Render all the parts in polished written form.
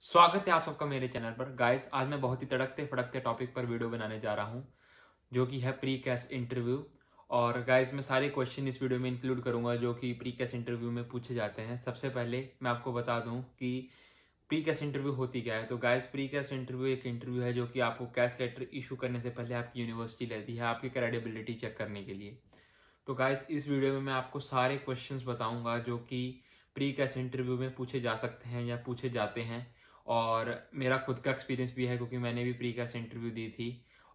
स्वागत है आप सबका मेरे चैनल पर। गाइस, आज मैं बहुत ही तड़कते फड़कते टॉपिक पर वीडियो बनाने जा रहा हूँ, जो कि है प्री कैस इंटरव्यू। और गाइस, मैं सारे क्वेश्चन इस वीडियो में इंक्लूड करूंगा जो कि प्री कैस इंटरव्यू में पूछे जाते हैं। सबसे पहले मैं आपको बता दूं कि प्री कैस इंटरव्यू होती क्या है। तो गाइस, प्री कैस इंटरव्यू एक इंटरव्यू है जो कि आपको कैस लेटर इशू करने से पहले आपकी यूनिवर्सिटी लेती है आपकी क्रेडिबिलिटी चेक करने के लिए। तो गाइस, इस वीडियो में मैं आपको सारे क्वेश्चंस बताऊंगा जो कि प्री कैस इंटरव्यू में पूछे जा सकते हैं या पूछे जाते हैं। और मेरा खुद का एक्सपीरियंस भी है क्योंकि मैंने भी प्री कैस इंटरव्यू दी थी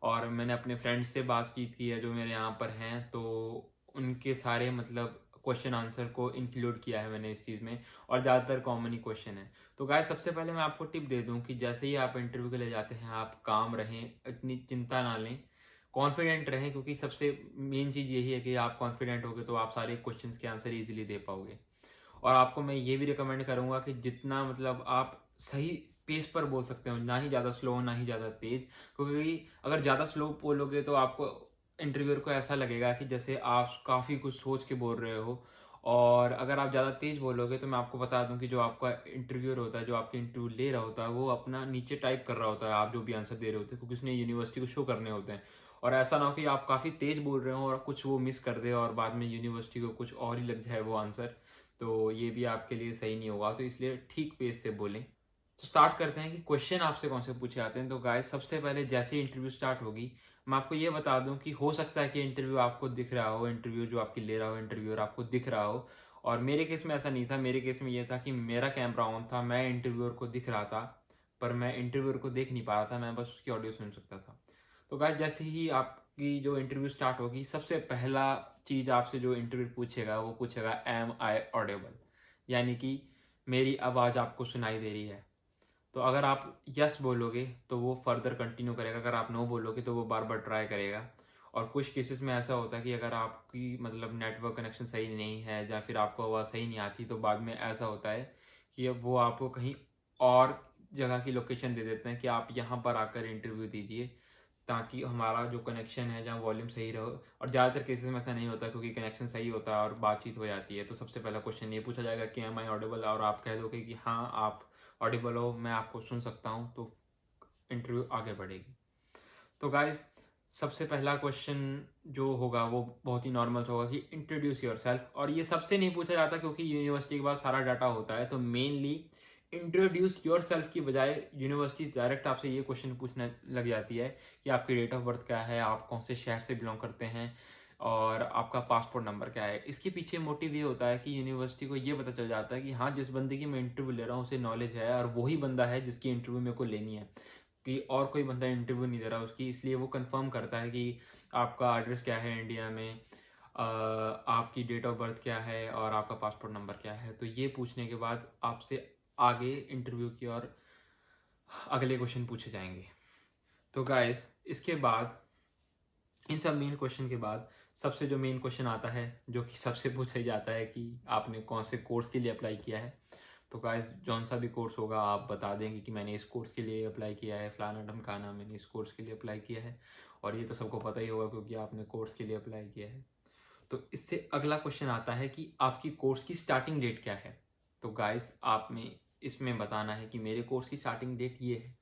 और मैंने अपने फ्रेंड्स से बात की थी है जो मेरे यहाँ पर हैं, तो उनके सारे मतलब क्वेश्चन आंसर को इंक्लूड किया है मैंने इस चीज़ में। और ज़्यादातर कॉमन ही क्वेश्चन है। तो गाइस, सबसे पहले मैं आपको टिप दे दूं कि जैसे ही आप इंटरव्यू के लिए जाते हैं आप काम रहें, इतनी चिंता ना लें, कॉन्फिडेंट रहें, क्योंकि सबसे मेन चीज़ यही है कि आप कॉन्फिडेंट होगे तो आप सारे क्वेश्चंस के आंसर इजीली दे पाओगे। और आपको मैं ये भी रिकमेंड करूँगा कि जितना मतलब आप सही पेस पर बोल सकते हो, ना ही ज़्यादा स्लो ना ही ज़्यादा तेज़, क्योंकि अगर ज़्यादा स्लो बोलोगे तो आपको इंटरव्यूअर को ऐसा लगेगा कि जैसे आप काफ़ी कुछ सोच के बोल रहे हो। और अगर आप ज़्यादा तेज़ बोलोगे तो मैं आपको बता दूं कि जो आपका इंटरव्यूअर होता है, जो आपके इंटरव्यू ले रहा होता है, वो अपना नीचे टाइप कर रहा होता है आप जो भी आंसर दे रहे होते हैं, क्योंकि उसने यूनिवर्सिटी को शो करने होते हैं। और ऐसा ना हो कि आप काफ़ी तेज़ बोल रहे हो और कुछ वो मिस कर दे और बाद में यूनिवर्सिटी को कुछ और ही लग जाए वो आंसर। तो ये भी आपके लिए सही नहीं होगा, तो इसलिए ठीक पेस से बोलें। तो स्टार्ट करते हैं कि क्वेश्चन आपसे कौन से पूछे जाते हैं। तो गाइस, सबसे पहले जैसे ही इंटरव्यू स्टार्ट होगी, मैं आपको ये बता दूं कि हो सकता है कि इंटरव्यू आपको दिख रहा हो, इंटरव्यू जो आपकी ले रहा हो इंटरव्यूअर आपको दिख रहा हो। और मेरे केस में ऐसा नहीं था। मेरे केस में ये था कि मेरा कैमरा ऑन था, मैं इंटरव्यूअर को दिख रहा था, पर मैं इंटरव्यूअर को देख नहीं पा रहा था, मैं बस उसकी ऑडियो सुन सकता था। तो गाइस, जैसे ही आपकी जो इंटरव्यू स्टार्ट होगी, सबसे पहला चीज़ आपसे जो इंटरव्यू पूछेगा वो पूछेगा एम आई ऑडिबल, यानी कि मेरी आवाज़ आपको सुनाई दे रही है। तो अगर आप यस बोलोगे तो वो फर्दर कंटिन्यू करेगा, अगर आप नो बोलोगे तो वो बार बार ट्राई करेगा। और कुछ केसेस में ऐसा होता है कि अगर आपकी मतलब नेटवर्क कनेक्शन सही नहीं है या फिर आपको आवाज़ सही नहीं आती, तो बाद में ऐसा होता है कि अब वो आपको कहीं और जगह की लोकेशन दे देते हैं कि आप यहाँ पर आकर इंटरव्यू दीजिए, ताकि हमारा जो कनेक्शन है जहाँ वॉल्यूम सही रहो। और ज़्यादातर केसेस में ऐसा नहीं होता क्योंकि कनेक्शन सही होता है और बातचीत हो जाती है। तो सबसे पहला क्वेश्चन ये पूछा जाएगा कि एम आई ऑडिबल, और आप कह दोगे कि हाँ आप ऑडिबल हो, मैं आपको सुन सकता हूँ, तो इंटरव्यू आगे बढ़ेगी। तो गाइस, सबसे पहला क्वेश्चन जो होगा वो बहुत ही नॉर्मल होगा कि इंट्रोड्यूस योरसेल्फ। और ये सबसे नहीं पूछा जाता क्योंकि यूनिवर्सिटी के पास सारा डाटा होता है। तो मेनली इंट्रोड्यूस योरसेल्फ की बजाय यूनिवर्सिटी डायरेक्ट आपसे ये क्वेश्चन पूछने लग जाती है कि आपकी डेट ऑफ बर्थ क्या है, आप कौन से शहर से बिलोंग करते हैं, और आपका पासपोर्ट नंबर क्या है। इसके पीछे मोटिव ये होता है कि यूनिवर्सिटी को ये पता चल जाता है कि हाँ, जिस बंदे की मैं इंटरव्यू ले रहा हूँ उसे नॉलेज है और वही बंदा है जिसकी इंटरव्यू मेरे को लेनी है, कि और कोई बंदा इंटरव्यू नहीं दे रहा उसकी। इसलिए वो कंफर्म करता है कि आपका एड्रेस क्या है इंडिया में, आपकी डेट ऑफ बर्थ क्या है और आपका पासपोर्ट नंबर क्या है। तो ये पूछने के बाद आपसे आगे इंटरव्यू की और अगले क्वेश्चन पूछे जाएंगे। तो गाइस, इसके बाद इन सब मेन क्वेश्चन के बाद सबसे जो मेन क्वेश्चन आता है, जो कि सबसे पूछा ही जाता है कि आपने कौन से कोर्स के लिए अप्लाई किया है। तो गाइस, जौन सा भी कोर्स होगा आप बता देंगे कि मैंने इस कोर्स के लिए अप्लाई किया है, फलाना ढमकाना मैंने इस कोर्स के लिए अप्लाई किया है। और ये तो सबको पता ही होगा क्योंकि आपने कोर्स के लिए अप्लाई किया है। तो इससे अगला क्वेश्चन आता है कि आपकी कोर्स की स्टार्टिंग डेट क्या है। तो गाइस, आप में इसमें बताना है कि मेरे कोर्स की स्टार्टिंग डेट ये है।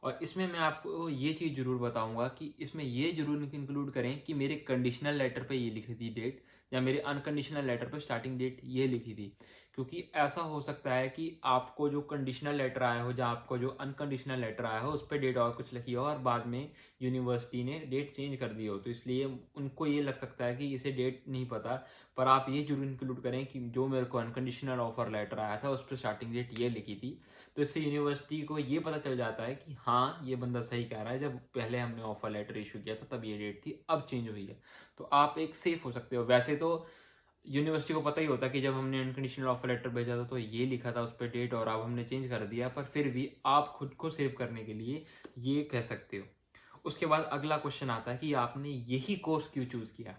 और इसमें मैं आपको ये चीज़ ज़रूर बताऊंगा कि इसमें ये ज़रूर इंक्लूड करें कि मेरे कंडीशनल लेटर पे ये लिखी थी डेट, या मेरे अनकंडीशनल लेटर पे स्टार्टिंग डेट ये लिखी थी। क्योंकि ऐसा हो सकता है कि आपको जो कंडीशनल लेटर आया हो, जहाँ आपको जो अनकंडीशनल लेटर आया हो उस पर डेट और कुछ लिखी हो और बाद में यूनिवर्सिटी ने डेट चेंज कर दी हो, तो इसलिए उनको ये लग सकता है कि इसे डेट नहीं पता। पर आप ये जरूर इंक्लूड करें कि जो मेरे को अनकंडीशनल ऑफर लेटर आया था उस पर स्टार्टिंग डेट ये लिखी थी। तो इससे यूनिवर्सिटी को ये पता चल जाता है कि हाँ, ये बंदा सही कह रहा है, जब पहले हमने ऑफर लेटर इशू किया था तब ये डेट थी, अब चेंज हुई है। तो आप एक सेफ हो सकते हो। वैसे तो यूनिवर्सिटी को पता ही होता कि जब हमने अनकंडीशनल ऑफर लेटर भेजा था तो ये लिखा था उस पर डेट और अब हमने चेंज कर दिया, पर फिर भी आप खुद को सेव करने के लिए ये कह सकते हो। उसके बाद अगला क्वेश्चन आता है कि आपने यही कोर्स क्यों चूज किया।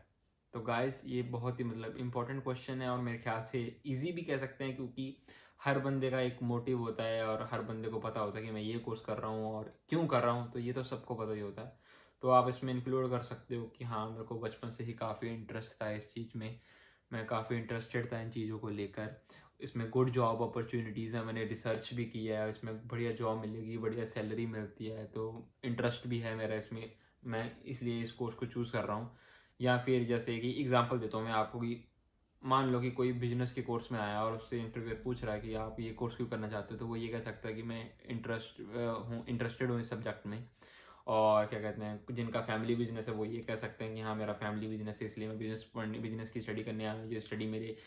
तो गाइस, ये बहुत ही मतलब इंपॉर्टेंट क्वेश्चन है और मेरे ख्याल से इजी भी कह सकते हैं, क्योंकि हर बंदे का एक मोटिव होता है और हर बंदे को पता होता है कि मैं ये कोर्स कर रहा हूँ और क्यों कर रहा हूँ, तो ये तो सबको पता ही होता है। तो आप इसमें इंक्लूड कर सकते हो कि हाँ, मेरे को बचपन से ही काफ़ी इंटरेस्ट था इस चीज़ में, मैं काफ़ी इंटरेस्टेड था इन चीज़ों को लेकर। इसमें गुड जॉब अपॉर्चुनिटीज़ हैं, मैंने रिसर्च भी किया है, इसमें बढ़िया जॉब मिलेगी, बढ़िया सैलरी मिलती है, तो इंटरेस्ट भी है मेरा इसमें। मैं इसलिए इस कोर्स को चूज़ कर रहा हूँ। या फिर जैसे कि एग्ज़ाम्पल देता हूँ मैं आपको कि मान लो कि कोई बिजनेस के कोर्स में आया और उससे इंटरव्यूअर पूछ रहा है कि आप ये कोर्स क्यों करना चाहते हो, तो वो ये कह सकता है कि मैं इंटरेस्टेड हूँ इस सब्जेक्ट में। और क्या कहते हैं, जिनका फैमिली बिजनेस है वो ये कह सकते हैं कि हाँ मेरा फैमिली बिजनेस है, इसलिए मैं बिजनेस की स्टडी करने आया हूँ, जो स्टडी मेरे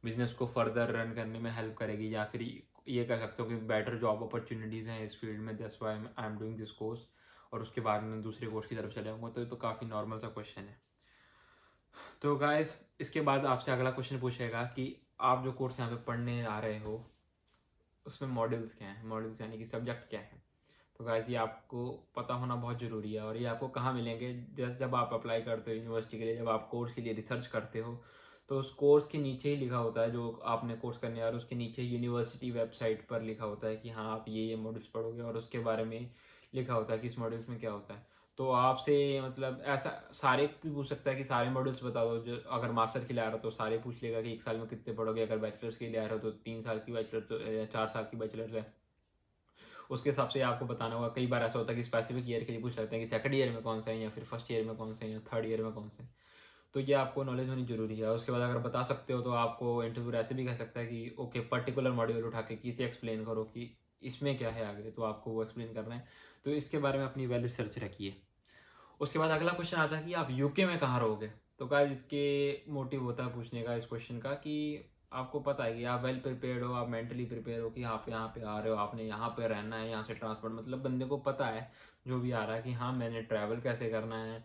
बिजनेस को फर्दर रन करने में हेल्प करेगी। या फिर ये कह सकते हो कि बेटर जॉब अपॉर्चुनिटीज़ हैं इस फील्ड में, that's why I am doing this course. और उसके बाद में दूसरे कोर्स की तरफ चले जाऊँगा। तो ये तो काफ़ी नॉर्मल सा क्वेश्चन है। तो गाइस इसके बाद आपसे अगला क्वेश्चन पूछेगा कि आप जो कोर्स यहाँ पे पढ़ने आ रहे हो उसमें मॉड्यूल्स क्या हैं, मॉड्यूल्स यानी कि सब्जेक्ट क्या है। तो गाइस ये आपको पता होना बहुत ज़रूरी है। और ये आपको कहाँ मिलेंगे, जब आप अप्लाई करते हो यूनिवर्सिटी के लिए, जब आप कोर्स के लिए रिसर्च करते हो, तो उस कोर्स के नीचे ही लिखा होता है, जो आपने कोर्स करने आ रहे हो उसके नीचे यूनिवर्सिटी वेबसाइट पर लिखा होता है कि हाँ आप ये मॉड्यूल्स पढ़ोगे, और उसके बारे में लिखा होता है कि इस मॉड्यूल्स में क्या होता है। तो आपसे मतलब ऐसा सारे भी पूछ सकता है कि सारे मॉड्यूल्स बता दो। जो अगर मास्टर के लिए आ रहा हो तो सारे पूछ लेगा कि एक साल में कितने पढ़ोगे, अगर बैचलर्स के लिए आ रहे हो तो 3 साल की बैचलर, तो 4 साल की बैचलर्स है, उसके हिसाब से आपको बताना होगा। कई बार ऐसा होता है कि स्पेसिफिक ईयर के लिए पूछ लेते हैं कि सेकंड ईयर में कौन सा है, या फिर फर्स्ट ईयर में कौन से हैं, या थर्ड ईयर में कौन से हैं। तो ये आपको नॉलेज होनी जरूरी है। उसके बाद अगर बता सकते हो तो आपको इंटरव्यू ऐसे भी कह सकता है कि ओके पर्टिकुलर मॉड्यूल उठा के किसी एक्सप्लेन करो कि इसमें क्या है आगे, तो आपको वो एक्सप्लेन करना है। तो इसके बारे में अपनी वैल्यू सर्च रखिए। उसके बाद अगला क्वेश्चन आता है कि आप यूके में कहाँ रहोगे। तो गाइस इसके मोटिव होता है पूछने का इस क्वेश्चन का कि आपको पता है कि आप वेल प्रिपेयर्ड हो, आप मेंटली प्रिपेयर हो कि आप यहाँ पे आ रहे हो, आपने यहाँ पे रहना है, यहाँ से ट्रांसपोर्ट, मतलब बंदे को पता है जो भी आ रहा है कि हाँ मैंने ट्रैवल कैसे करना है,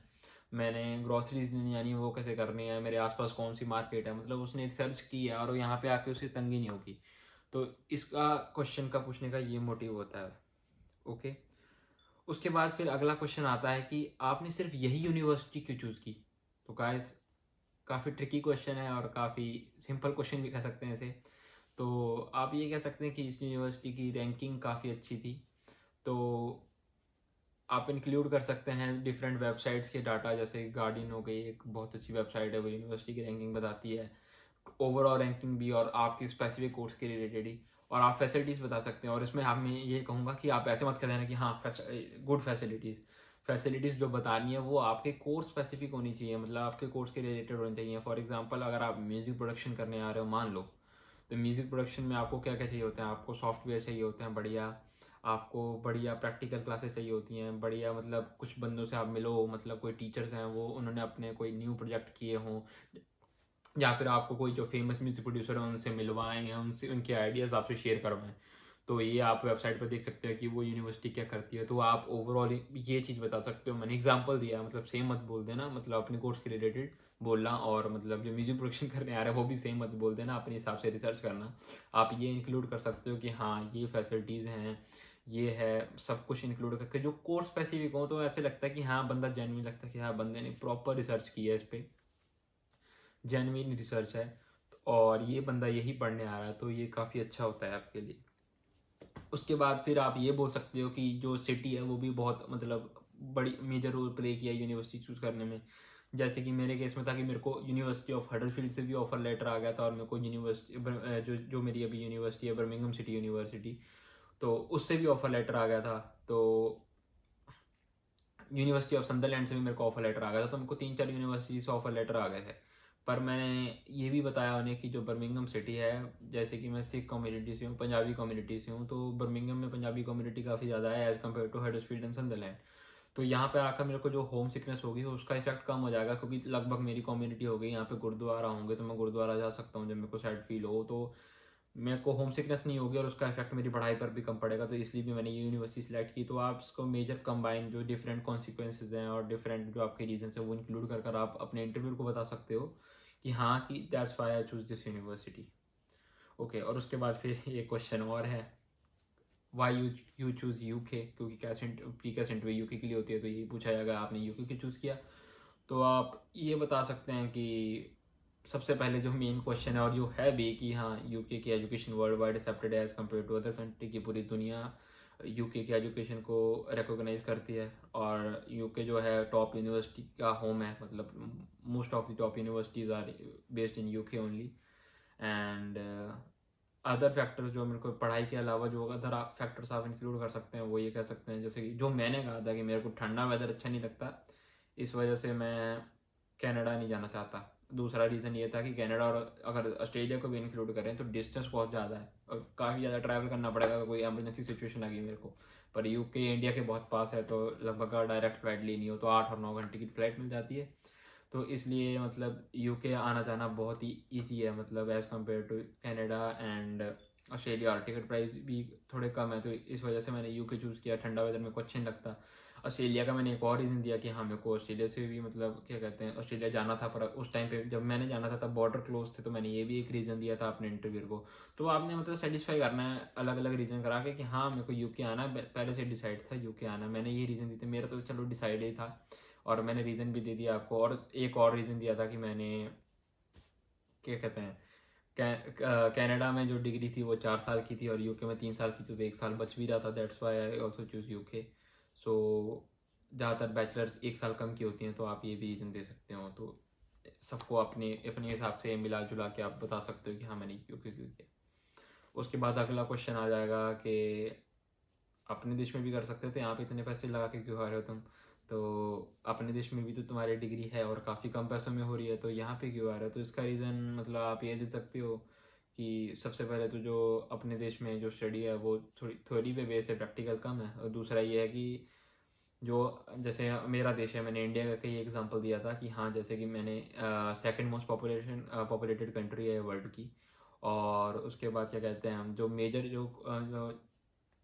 मैंने ग्रॉसरीज लेनी यानी वो कैसे करनी है, मेरे आसपास कौन सी मार्केट है, मतलब उसने रिसर्च की है और वो यहाँ पे आके उसे तंगी नहीं होगी। तो इसका क्वेश्चन का पूछने का ये मोटिव होता है। ओके। उसके बाद फिर अगला क्वेश्चन आता है कि आपने सिर्फ यही यूनिवर्सिटी क्यों चूज़ की। तो गाइस काफ़ी ट्रिकी क्वेश्चन है और काफ़ी सिंपल क्वेश्चन भी कह सकते हैं इसे। तो आप ये कह सकते हैं कि इस यूनिवर्सिटी की रैंकिंग काफ़ी अच्छी थी। तो आप इंक्लूड कर सकते हैं डिफरेंट वेबसाइट्स के डाटा, जैसे गार्डियन हो गई, एक बहुत अच्छी वेबसाइट है, वो यूनिवर्सिटी की रैंकिंग बताती है, ओवरऑल रैंकिंग भी और आपके स्पेसिफिक कोर्स के रिलेटेड ही। और आप फैसिलिटीज़ बता सकते हैं। और इसमें आप मैं ये कहूँगा कि आप ऐसे मत कर देना कि हाँ गुड फैसिलिटीज़, फैसिलिटीज़ जो बतानी है वो आपके कोर्स स्पेसिफिक होनी चाहिए, मतलब आपके कोर्स के रिलेटेड होनी चाहिए। फॉर एग्जांपल अगर आप म्यूज़िक प्रोडक्शन करने आ रहे हो मान लो, तो म्यूज़िक प्रोडक्शन में आपको क्या क्या चाहिए होता है, आपको सॉफ्टवेयर चाहिए होते हैं बढ़िया, आपको बढ़िया प्रैक्टिकल क्लासेस चाहिए होती हैं बढ़िया, मतलब कुछ बंदों से आप मिलो, मतलब कोई टीचर्स हैं वो उन्होंने अपने कोई न्यू प्रोजेक्ट किए हों, या फिर आपको कोई जो फेमस म्यूजिक प्रोड्यूसर है उनसे मिलवाएं या उनसे उनके आइडियाज़ आपसे शेयर करवाएं। तो ये आप वेबसाइट पर देख सकते हो कि वो यूनिवर्सिटी क्या करती है। तो आप ओवरऑल ये चीज़ बता सकते हो। मैंने एग्जांपल दिया, मतलब सेम मत बोल देना, मतलब अपने कोर्स के रिलेटेड बोलना, और मतलब जो म्यूजिक प्रोडक्शन करने आ रहे हैं वो भी सेम मत बोल देना, अपने हिसाब से रिसर्च करना। आप ये इंक्लूड कर सकते हो कि हाँ ये फैसिलिटीज़ हैं, ये है, सब कुछ इंक्लूड करके जो कोर्स स्पेसिफिक हो, तो ऐसे लगता है कि हाँ बंदा जेन्युइन लगता है कि हाँ बंदे ने प्रॉपर रिसर्च की है इस पर, जेन्युइन रिसर्च है, और ये बंदा यही पढ़ने आ रहा है, तो ये काफ़ी अच्छा होता है आपके लिए। उसके बाद फिर आप ये बोल सकते हो कि जो सिटी है वो भी बहुत मतलब बड़ी मेजर रोल प्ले किया है यूनिवर्सिटी चूज़ करने में। जैसे कि मेरे केस में था कि मेरे को यूनिवर्सिटी ऑफ हडर्सफील्ड से भी ऑफर लेटर आ गया था, और मेरे को यूनिवर्सिटी जो जो मेरी अभी यूनिवर्सिटी है बर्मिंघम सिटी यूनिवर्सिटी, तो उससे भी ऑफर लेटर आ गया था। तो यूनिवर्सिटी ऑफ संदरलैंड से भी मेरे को ऑफर लेटर आ गया था। तो मेरे को 3-4 यूनिवर्सिटी से ऑफर लेटर आ गए थे। पर मैंने ये भी बताया उन्हें कि जो बर्मिंघम सिटी है, जैसे कि मैं सिख कम्युनिटी से हूँ, पंजाबी कम्युनिटी से हूँ, तो बर्मिंघम में पंजाबी कम्युनिटी काफ़ी ज़्यादा है as compare to Huddersfield and Sunderland. तो यहाँ पे आकर मेरे को जो होम सिकनेस होगी उसका इफेक्ट कम हो जाएगा, क्योंकि लगभग मेरी कम्युनिटी हो गई यहाँ पे, गुरुद्वारा होंगे तो मैं गुरुद्वारा जा सकता हूँ जब मेरे को सैड फील हो, तो मेरे को होम सिकनेस नहीं होगी और उसका इफेक्ट मेरी पढ़ाई पर भी कम पड़ेगा। तो इसलिए भी मैंने ये यूनिवर्सिटी सिलेक्ट की। तो आप इसको मेजर कंबाइन जो डिफरेंट कॉन्सिक्वेंसेज हैं और डिफरेंट जो आपके रीजन है वो इंक्लूड कर आप अपने इंटरव्यू को बता सकते हो कि हाँ कि that's why I choose this university. Okay. और उसके बाद फिर ये क्वेश्चन और है, वाई यू चूज़ यूके, क्योंकि cash pre cash interview UK के लिए होती है, तो यही पूछा जाएगा आपने यूके क्यों चूज़ किया। तो आप ये बता सकते हैं कि सबसे पहले जो मेन क्वेश्चन है और जो है भी कि हाँ यूके की एजुकेशन वर्ल्ड वाइड एक्सेप्टेड है as compare to other country, की पूरी दुनिया यूके की एजुकेशन को रिकॉग्नाइज करती है। और यूके जो है टॉप यूनिवर्सिटी का होम है, मतलब most of the top universities are based in UK only. And other factors जो मेरे को पढ़ाई के अलावा जो अदर फैक्टर्स आप इंक्लूड कर सकते हैं वो ये कह सकते हैं, जैसे कि जो मैंने कहा था कि मेरे को ठंडा वेदर अच्छा नहीं लगता, इस वजह से मैं कनाडा नहीं जाना चाहता। दूसरा रीज़न ये था कि कनाडा और अगर ऑस्ट्रेलिया को भी इंक्लूड करें तो डिस्टेंस बहुत ज़्यादा है और काफ़ी ज़्यादा ट्रैवल करना पड़ेगा अगर कोई एमरजेंसी सिचुएशन आ गई मेरे को। पर यूके इंडिया के बहुत पास है, तो लगभग डायरेक्ट फ्लाइट लेनी हो तो 8 और 9 घंटे की फ्लाइट मिल जाती है। तो इसलिए मतलब यूके आना जाना बहुत ही ईजी है, मतलब as compare to Canada and Australia. और टिकट प्राइस भी थोड़े कम है, तो इस वजह से मैंने यूके चूज़ किया। ठंडा वेदर मेरे को अच्छा नहीं लगता। ऑस्ट्रेलिया का मैंने एक और रीज़न दिया कि हाँ मेरे को ऑस्ट्रेलिया से भी मतलब क्या कहते हैं ऑस्ट्रेलिया जाना था, पर उस टाइम पे जब मैंने जाना था तब बॉर्डर क्लोज थे, तो मैंने ये भी एक रीज़न दिया था अपने इंटरव्यू को। तो आपने मतलब सेटिस्फाई करना है अलग अलग रीज़न करा के कि हाँ मेरे को यूके आना है, पहले से डिसाइड था यूके आना। मैंने ये रीज़न दिए थे, मेरा तो चलो डिसाइड ही था और मैंने रीज़न भी दे दिया आपको। और एक और रीज़न दिया था कि मैंने क्या कहते हैं कनाडा में जो डिग्री थी वो 4 साल की थी और यूके में 3 साल की थी, तो 1 साल बच भी रहा था। That's why I also choose UK. So ज़्यादातर बैचलर्स 1 साल कम की होती हैं, तो आप ये भी रीज़न दे सकते हो। तो सबको अपने अपने हिसाब से मिला जुला के आप बता सकते हो कि हाँ मैंने यूके क्यों किया। उसके बाद अगला क्वेश्चन आ जाएगा कि अपने देश में भी कर सकते थे, यहाँ पे इतने पैसे लगा के क्यों आ रहे हो तुम? तो अपने देश में भी तो तुम्हारी डिग्री है और काफ़ी कम पैसों में हो रही है, तो यहाँ पे क्यों आ रहे हो? तो इसका रीज़न मतलब आप ये दे सकते हो कि सबसे पहले तो जो अपने देश में जो स्टडी है वो थोड़ी थ्योरी पे बेस है, प्रैक्टिकल कम है। और दूसरा ये है कि जो जैसे मेरा देश है, मैंने इंडिया का ही एग्जांपल दिया था कि हाँ जैसे कि मैंने सेकंड मोस्ट पॉपुलेटेड कंट्री है वर्ल्ड की। और उसके बाद क्या कहते हैं हम जो मेजर जो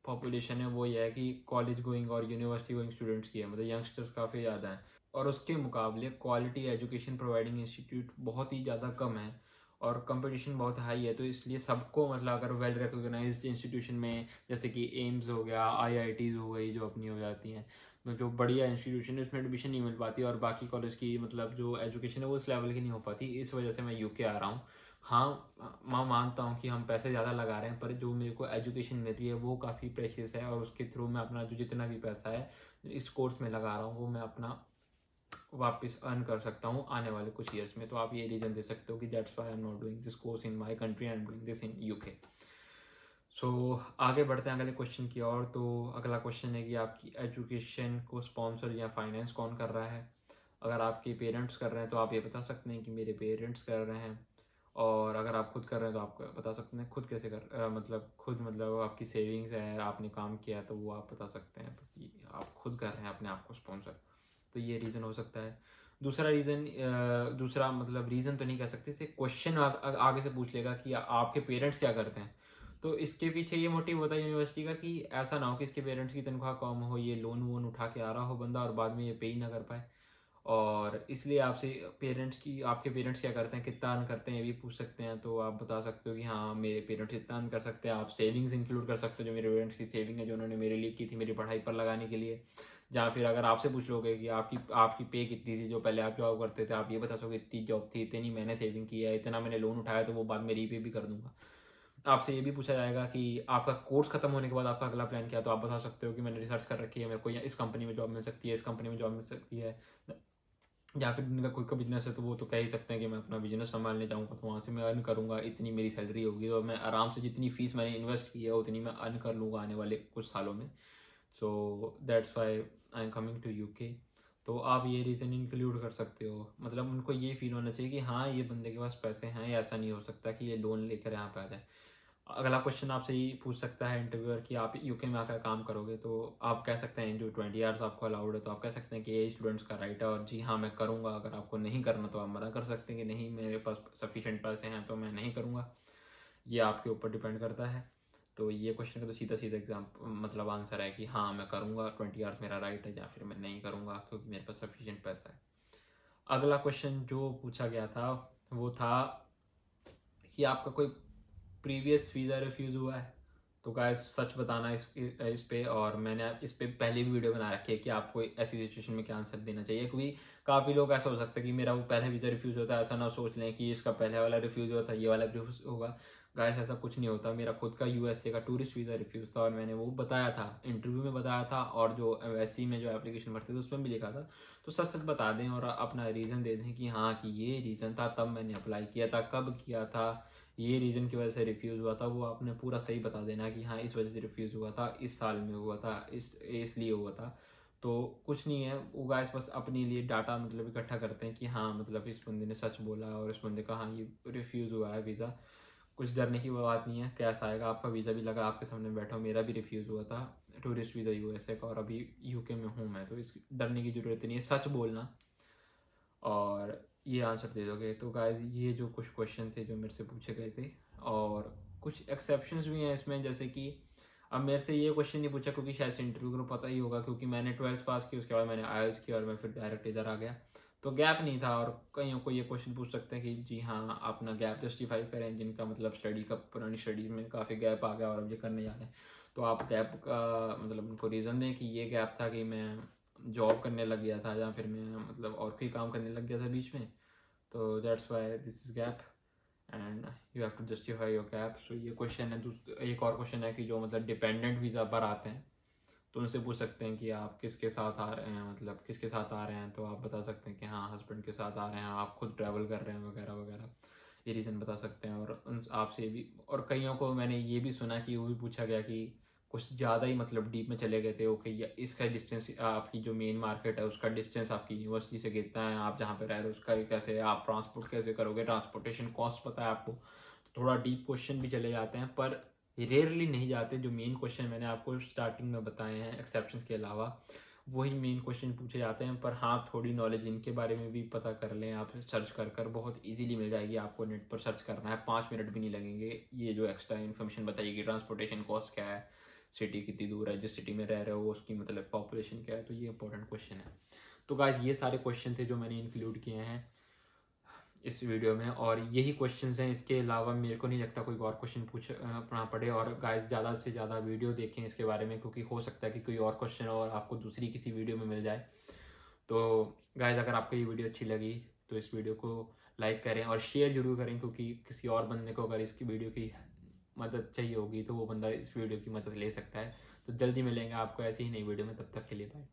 पॉपुलेशन है वो ये है कि कॉलेज गोइंग और यूनिवर्सिटी गोइंग स्टूडेंट्स की है, मतलब यंगस्टर्स काफ़ी ज़्यादा हैं। और उसके मुकाबले क्वालिटी एजुकेशन प्रोवाइडिंग इंस्टीट्यूट बहुत ही ज़्यादा कम है और कंपटीशन बहुत हाई है। तो इसलिए सबको मतलब अगर वेल रिकॉग्नाइज्ड इंस्टीट्यूशन में जैसे कि एम्स हो गया, आईआईटीज़ हो गई जो अपनी हो जाती हैं, तो जो बढ़िया इंस्टीट्यूशन है उसमें एडमिशन नहीं मिल पाती और बाकी कॉलेज की मतलब जो एजुकेशन है वो उस लेवल की नहीं हो पाती। इस वजह से मैं यूके आ रहा हूँ। हाँ, मैं मानता हूँ कि हम पैसे ज़्यादा लगा रहे हैं, पर जो मेरे को एजुकेशन मिल रही है वो काफ़ी प्रेशियस है और उसके थ्रू मैं अपना जो जितना भी पैसा है इस कोर्स में लगा रहा हूँ वो मैं अपना वापस अर्न कर सकता हूँ आने वाले कुछ ईयर्स में। तो आप ये रीज़न दे सकते हो कि that's why I am not doing this course in my country, I am doing this in UK. So आगे बढ़ते हैं अगले क्वेश्चन की ओर। तो अगला क्वेश्चन है कि आपकी एजुकेशन को स्पॉन्सर या फाइनेंस कौन कर रहा है? अगर आपके पेरेंट्स कर रहे हैं तो आप ये बता सकते हैं कि मेरे पेरेंट्स कर रहे हैं। और अगर आप खुद कर रहे हैं तो आप बता सकते हैं खुद कैसे मतलब खुद मतलब आपकी सेविंग्स है, आपने काम किया है, तो वो आप बता सकते हैं तो कि आप खुद कर रहे हैं अपने आप को स्पॉन्सर। तो ये रीज़न हो सकता है। दूसरा रीज़न दूसरा मतलब रीज़न तो नहीं कह सकते, इसे क्वेश्चन आगे से पूछ लेगा कि आपके पेरेंट्स क्या करते हैं। तो इसके पीछे ये मोटिव होता है यूनिवर्सिटी का कि ऐसा ना हो कि इसके पेरेंट्स की तनख्वाह कम हो, ये लोन वोन उठा के आ रहा हो बंदा और बाद में ये पे ही ना कर पाए। और इसलिए आपसे पेरेंट्स की आपके पेरेंट्स क्या करते हैं, कितना अर्न करते हैं, ये भी पूछ सकते हैं। तो आप बता सकते हो कि हाँ मेरे पेरेंट्स इतना अर्न कर सकते हैं। आप सेविंग्स इंक्लूड कर सकते हो, जो मेरे पेरेंट्स की सेविंग है जो उन्होंने मेरे लिए की थी मेरी पढ़ाई पर लगाने के लिए। या फिर अगर आपसे पूछ लोगे कि आपकी आपकी पे कितनी थी जो पहले आप जॉब करते थे, आप ये बता सकोगे इतनी जॉब थी, इतनी मैंने सेविंग की है, इतना मैंने लोन उठाया, तो वो बात मेरी पे भी कर दूंगा। आपसे ये भी पूछा जाएगा कि आपका कोर्स खत्म होने के बाद आपका अगला प्लान क्या है, तो आप बता सकते हो कि मैंने रिसर्च कर रखी है, मेरे को इस कंपनी में जॉब मिल सकती है, इस कंपनी में जॉब मिल सकती है। या फिर उनका खुद का बिजनेस है तो वो तो कह ही सकते हैं कि मैं अपना बिजनेस संभालने जाऊँगा तो वहाँ से मैं अर्न करूँगा, इतनी मेरी सैलरी होगी और मैं आराम से जितनी फीस मैंने इन्वेस्ट की है उतनी मैं अर्न कर लूँगा आने वाले कुछ सालों में। So that's why I am coming to UK. तो आप ये रीज़न इंक्लूड कर सकते हो, मतलब उनको ये फील होना चाहिए कि हाँ ये बंदे के पास पैसे हैं, ऐसा नहीं हो सकता कि ये लोन लेकर यहाँ पे आ जाए। अगला क्वेश्चन आपसे ये पूछ सकता है इंटरव्यूअर कि आप यूके में आकर काम करोगे, तो आप कह सकते हैं जो 20 आवर्स आपको अलाउड है, तो आप कह सकते हैं कि ये स्टूडेंट्स का राइट है और जी हाँ मैं करूँगा। अगर आपको नहीं करना तो आप मना कर सकते हैं कि नहीं मेरे पास सफिशिएंट पैसे हैं तो मैं नहीं करूँगा। ये आपके ऊपर डिपेंड करता है। तो ये क्वेश्चन का तो सीधा सीधा एग्जाम मतलब आंसर है कि हाँ मैं करूँगा, 20 आवर्स मेरा राइट है, या फिर मैं नहीं करूँगा क्योंकि मेरे पास सफिशिएंट पैसा है। अगला क्वेश्चन जो पूछा गया था वो था कि आपका कोई प्रीवियस वीज़ा रिफ्यूज़ हुआ है? तो गाइस सच बताना इस पे, और मैंने इस पे पहले भी वीडियो बना रखी है कि आपको ऐसी सिचुएशन में क्या आंसर देना चाहिए, क्योंकि काफ़ी लोग ऐसा हो सकता है कि मेरा वो पहला वीज़ा रिफ्यूज़ होता है, ऐसा ना सोच लें कि इसका पहले वाला रिफ्यूज़ हुआ था ये वाला रिफ्यूज़ होगा। गाइस ऐसा कुछ नहीं होता। मेरा खुद का यूएसए का टूरिस्ट वीज़ा रिफ्यूज़ था और मैंने वो बताया था, इंटरव्यू में बताया था और जो एमबेसी में जो एप्लीकेशन भरते थे उसमें भी लिखा था। तो सच-सच बता दें और अपना रीज़न दे दें कि हाँ, कि ये रीज़न था, तब मैंने अप्लाई किया था, कब किया था, ये रीज़न की वजह से रिफ्यूज़ हुआ था। वो आपने पूरा सही बता देना कि हाँ, इस वजह से रिफ्यूज़ हुआ था, इस साल में हुआ था, इसलिए हुआ था। तो कुछ नहीं है, वो गाइस बस अपने लिए डाटा मतलब इकट्ठा करते हैं कि हाँ, मतलब इस बंदे ने सच बोला और इस बंदे का हाँ, ये रिफ्यूज़ हुआ है वीज़ा। कुछ डरने की बात नहीं है, कैश आएगा, आपका वीज़ा भी लगा, आपके सामने बैठा हूँ, मेरा भी रिफ्यूज़ हुआ था, टूरिस्ट वीज़ा यूएसए का, और अभी यूके में हूँ मैं, तो इस डरने की ज़रूरत नहीं है, सच बोलना और ये आंसर दे दोगे। तो गाइज़ ये जो कुछ क्वेश्चन थे जो मेरे से पूछे गए थे, और कुछ एक्सेप्शंस भी हैं इसमें, जैसे कि अब मेरे से ये क्वेश्चन नहीं पूछा क्योंकि शायद से इंटरव्यू को पता ही होगा, क्योंकि मैंने 12th पास की, उसके बाद मैंने आईएलटीएस किया और मैं फिर डायरेक्ट इधर आ गया, तो गैप नहीं था। और कईयों को ये क्वेश्चन पूछ सकते हैं कि जी हाँ, अपना गैप जस्टिफाई करें, जिनका मतलब स्टडी का पुरानी स्टडीज में काफ़ी गैप आ गया और अब ये करने जा रहे हैं, तो आप गैप का मतलब उनको रीज़न दें कि ये गैप था कि मैं जॉब करने लग गया था या फिर मैं मतलब और कोई काम करने लग गया था बीच में, तो that's why this is gap and you have to justify your gap. So ये क्वेश्चन है। एक और क्वेश्चन है कि जो मतलब डिपेंडेंट वीज़ा पर आते हैं, तो उनसे पूछ सकते हैं कि आप किसके साथ आ रहे हैं, मतलब किसके साथ आ रहे हैं, तो आप बता सकते हैं कि हाँ, हस्बैंड के साथ आ रहे हैं, आप खुद ट्रैवल कर रहे हैं वगैरह वगैरह, ये रीज़न बता सकते हैं। और उन आपसे भी, और कईयों को मैंने ये भी सुना कि वो भी पूछा गया कि कुछ ज़्यादा ही मतलब डीप में चले गए थे, ओके, या इसका डिस्टेंस, आपकी जो मेन मार्केट है उसका डिस्टेंस आपकी यूनिवर्सिटी से कितना है, आप जहाँ पे रह रहे हो उसका कैसे है, आप ट्रांसपोर्ट कैसे करोगे, ट्रांसपोर्टेशन कॉस्ट पता है आपको, तो थोड़ा डीप क्वेश्चन भी चले जाते हैं, पर रेयरली नहीं जाते। जो मेन क्वेश्चन मैंने आपको स्टार्टिंग में बताए हैं एक्सेप्शंस के अलावा, वही मेन क्वेश्चन पूछे जाते हैं। पर हाँ, थोड़ी नॉलेज इनके बारे में भी पता कर लें, आप सर्च कर बहुत इजीली मिल जाएगी आपको, नेट पर सर्च करना है, 5 मिनट भी नहीं लगेंगे। ये जो एक्स्ट्रा इन्फॉर्मेशन बताइए, ट्रांसपोर्टेशन कॉस्ट क्या है, सिटी कितनी दूर है, जिस सिटी में रह रहे हो उसकी मतलब पॉपुलेशन क्या है, तो ये इंपॉर्टेंट क्वेश्चन है। तो गाइज ये सारे क्वेश्चन थे जो मैंने इंक्लूड किए हैं इस वीडियो में, और यही क्वेश्चंस हैं। इसके अलावा मेरे को नहीं लगता कोई और क्वेश्चन पूछना पड़े। और गाइस ज़्यादा से ज़्यादा वीडियो देखें इसके बारे में, क्योंकि हो सकता है कि कोई और क्वेश्चन और आपको दूसरी किसी वीडियो में मिल जाए। तो गाइस अगर आपको ये वीडियो अच्छी लगी तो इस वीडियो को लाइक करें और शेयर जरूर करें, क्योंकि किसी और बंदे को अगर इसकी वीडियो की मदद चाहिए होगी तो वो बंदा इस वीडियो की मदद ले सकता है। तो जल्दी मिलेंगे आपको ऐसी ही नई वीडियो में, तब तक के लिए बाय।